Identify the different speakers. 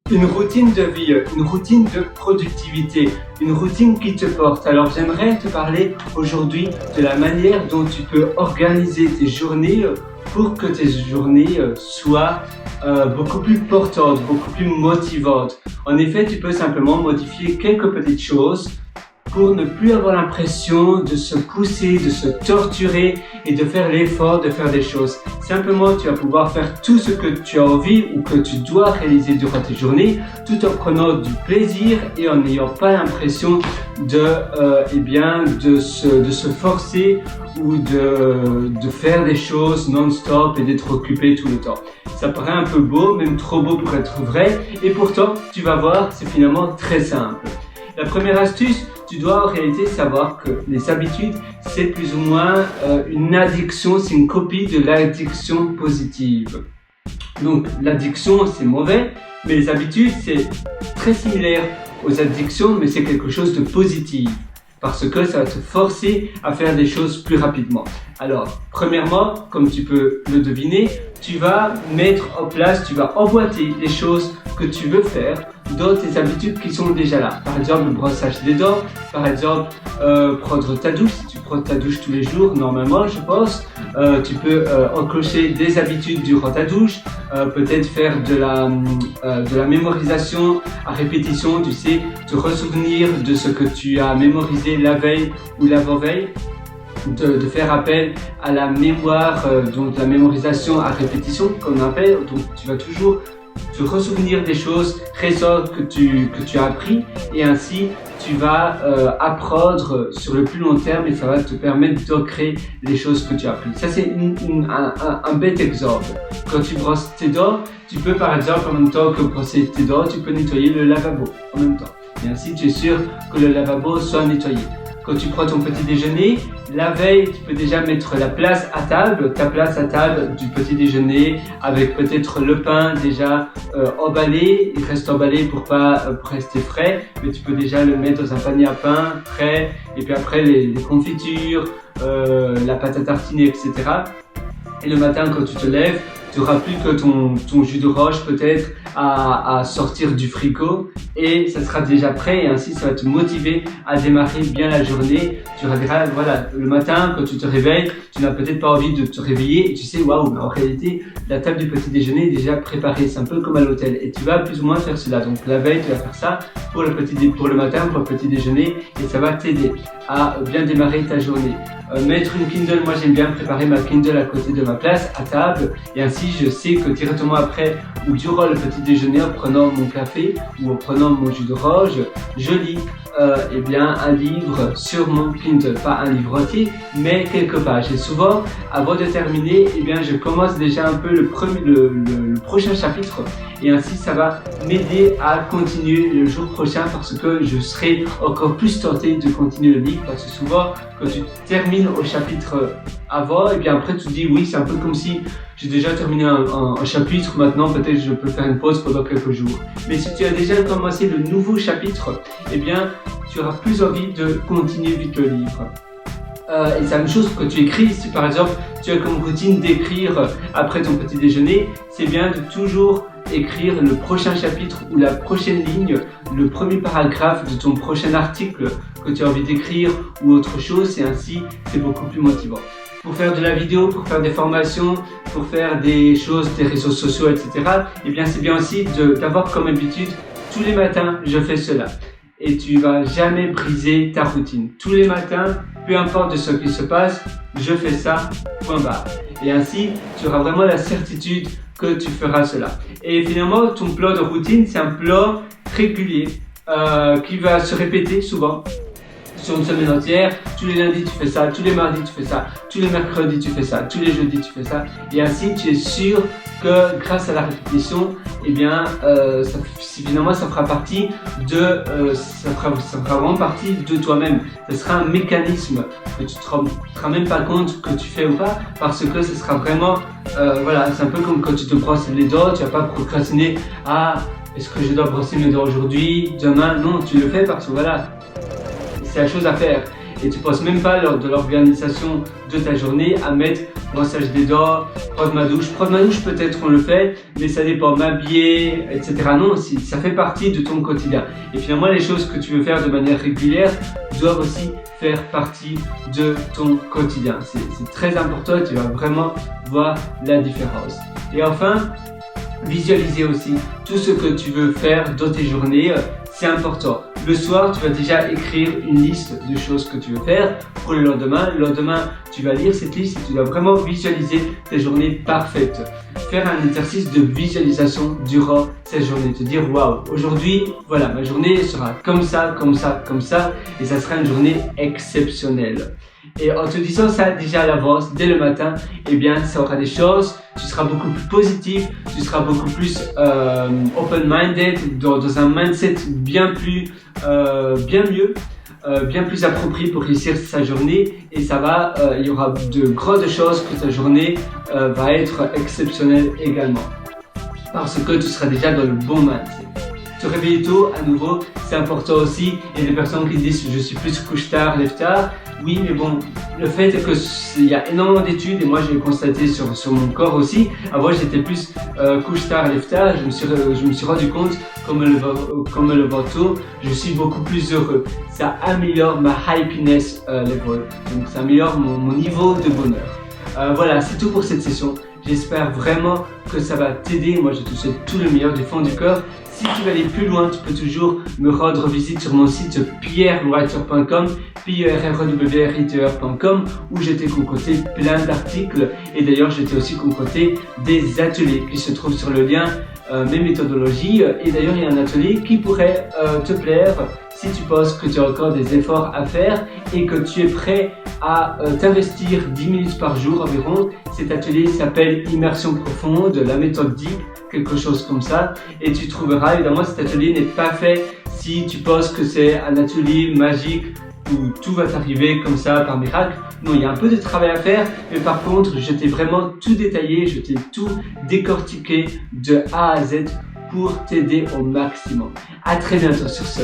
Speaker 1: Une routine de vie, une routine de productivité, une routine qui te porte. Alors j'aimerais te parler aujourd'hui de la manière dont tu peux organiser tes journées pour que tes journées soient beaucoup plus portantes, beaucoup plus motivantes. En effet, tu peux simplement modifier quelques petites choses pour ne plus avoir l'impression de se pousser, de se torturer et de faire l'effort de faire des choses. Simplement, tu vas pouvoir faire tout ce que tu as envie ou que tu dois réaliser durant tes journées, tout en prenant du plaisir et en n'ayant pas l'impression de se forcer ou de faire des choses non-stop et d'être occupé tout le temps. Ça paraît un peu beau, même trop beau pour être vrai, et pourtant, tu vas voir, c'est finalement très simple. La première astuce, tu dois en réalité savoir que les habitudes, c'est plus ou moins une addiction, c'est une copie de l'addiction positive. Donc l'addiction, c'est mauvais, mais les habitudes, c'est très similaire aux addictions, mais c'est quelque chose de positif. Parce que ça va te forcer à faire des choses plus rapidement. Alors, premièrement, comme tu peux le deviner, tu vas mettre en place, tu vas emboîter les choses que tu veux faire dans tes habitudes qui sont déjà là. Par exemple, le brossage des dents, par exemple, prendre ta douche. Si tu prends ta douche tous les jours, normalement, je pense, tu peux enclencher des habitudes durant ta douche, peut-être faire de la mémorisation à répétition, tu sais, te ressouvenir de ce que tu as mémorisé la veille ou l'avant-veille. De faire appel à la mémoire, donc la mémorisation à répétition, comme on appelle. Donc tu vas toujours te ressouvenir des choses récentes que tu as appris, et ainsi tu vas apprendre sur le plus long terme et ça va te permettre d'ancrer les choses que tu as appris. Ça c'est un bête exemple. Quand tu brosses tes dents, tu peux par exemple en même temps que brosser tes dents, tu peux nettoyer le lavabo en même temps. Et ainsi tu es sûr que le lavabo soit nettoyé. Quand tu prends ton petit déjeuner, la veille, tu peux déjà mettre ta place à table du petit déjeuner avec peut-être le pain déjà emballé. Il reste emballé pour rester frais, mais tu peux déjà le mettre dans un panier à pain prêt. Et puis après les confitures, la pâte à tartiner, etc. Et le matin quand tu te lèves, tu n'auras plus que ton jus d'orange peut-être à sortir du frigo et ça sera déjà prêt, et ainsi ça va te motiver à démarrer bien la journée. Tu regarderas, voilà, le matin quand tu te réveilles, tu n'as peut-être pas envie de te réveiller et tu sais, waouh, mais en réalité la table du petit déjeuner est déjà préparée, c'est un peu comme à l'hôtel, et tu vas plus ou moins faire cela. Donc la veille tu vas faire ça pour le matin, pour le petit déjeuner, et ça va t'aider à bien démarrer ta journée. Mettre une Kindle, moi j'aime bien préparer ma Kindle à côté de ma place à table, et ainsi je sais que directement après ou durant le petit déjeuner, en prenant mon café ou en prenant mon jus d'orange, je lis un livre sur mon Kindle, pas un livre entier, mais quelques pages. Et souvent, avant de terminer, je commence déjà un peu le prochain chapitre, et ainsi ça va m'aider à continuer le jour prochain parce que je serai encore plus tenté de continuer le livre, parce que souvent, quand tu termines au chapitre avant, après tu te dis oui, c'est un peu comme si j'ai déjà terminé un chapitre, maintenant peut-être je peux faire une pause pendant quelques jours. Mais si tu as déjà commencé le nouveau chapitre, tu auras plus envie de continuer vite le livre. Et c'est la même chose que tu écris. Si par exemple tu as comme routine d'écrire après ton petit déjeuner, c'est bien de toujours écrire le prochain chapitre ou la prochaine ligne, le premier paragraphe de ton prochain article que tu as envie d'écrire ou autre chose, et ainsi c'est beaucoup plus motivant. Pour faire de la vidéo, pour faire des formations, pour faire des choses, des réseaux sociaux, etc. C'est bien aussi d'avoir comme habitude, tous les matins je fais cela. Et tu vas jamais briser ta routine. Tous les matins, peu importe de ce qui se passe, je fais ça, point barre. Et ainsi, tu auras vraiment la certitude que tu feras cela. Et finalement, ton plan de routine, c'est un plan régulier qui va se répéter souvent sur une semaine entière. Tous les lundis tu fais ça, tous les mardis tu fais ça, tous les mercredis tu fais ça, tous les jeudis tu fais ça, et ainsi tu es sûr que grâce à la répétition, finalement ça fera partie ça fera vraiment partie de toi-même. Ce sera un mécanisme que tu te rendras même pas compte que tu fais ou pas, parce que ce sera vraiment c'est un peu comme quand tu te brosses les dents, tu vas pas procrastiner. Est-ce que je dois brosser mes dents aujourd'hui, demain? Non, tu le fais parce que c'est la chose à faire. Et tu ne penses même pas lors de l'organisation de ta journée à mettre brossage des dents, prendre ma douche. Prendre ma douche, peut-être on le fait, mais ça dépend, m'habiller, etc. Non, ça fait partie de ton quotidien. Et finalement, les choses que tu veux faire de manière régulière doivent aussi faire partie de ton quotidien. C'est très important, tu vas vraiment voir la différence. Et enfin, visualiser aussi tout ce que tu veux faire dans tes journées, c'est important. Le soir, tu vas déjà écrire une liste de choses que tu veux faire pour le lendemain. Le lendemain, tu vas lire cette liste et tu dois vraiment visualiser tes journées parfaites. Faire un exercice de visualisation durant cette journée. Te dire, waouh, aujourd'hui, voilà, ma journée sera comme ça, comme ça, comme ça, et ça sera une journée exceptionnelle. Et en te disant ça déjà à l'avance, dès le matin, eh bien, ça aura des choses, tu seras beaucoup plus positif, tu seras beaucoup plus open-minded, dans un mindset bien mieux, bien plus approprié pour réussir sa journée, et il y aura de grandes choses que ta journée va être exceptionnelle également. Parce que tu seras déjà dans le bon mindset. Se réveiller tôt, à nouveau, c'est important aussi. Il y a des personnes qui disent je suis plus couche-tard, lève-tard. Oui, mais bon, le fait est qu'il y a énormément d'études et moi j'ai constaté sur mon corps aussi. Avant j'étais plus couche-tard, lève-tard. Je me suis rendu compte qu'en me levant tôt, je suis beaucoup plus heureux. Ça améliore ma happiness level. Donc ça améliore mon niveau de bonheur. Voilà, c'est tout pour cette session. J'espère vraiment que ça va t'aider. Moi, je te souhaite tout le meilleur du fond du cœur. Si tu veux aller plus loin, tu peux toujours me rendre visite sur mon site pierrewriter.com, pierrewriter.com, où je t'ai concocté plein d'articles. Et d'ailleurs, je t'ai aussi concocté des ateliers qui se trouvent sur le lien mes méthodologies. Et d'ailleurs, il y a un atelier qui pourrait te plaire si tu penses que tu as encore des efforts à faire et que tu es prêt à t'investir 10 minutes par jour environ. Cet atelier s'appelle Immersion profonde, la méthode DEEP, quelque chose comme ça. Et tu trouveras, évidemment, cet atelier n'est pas fait si tu penses que c'est un atelier magique où tout va t'arriver comme ça par miracle. Non, il y a un peu de travail à faire, mais par contre, je t'ai vraiment tout détaillé, je t'ai tout décortiqué de A à Z pour t'aider au maximum. À très bientôt sur ce.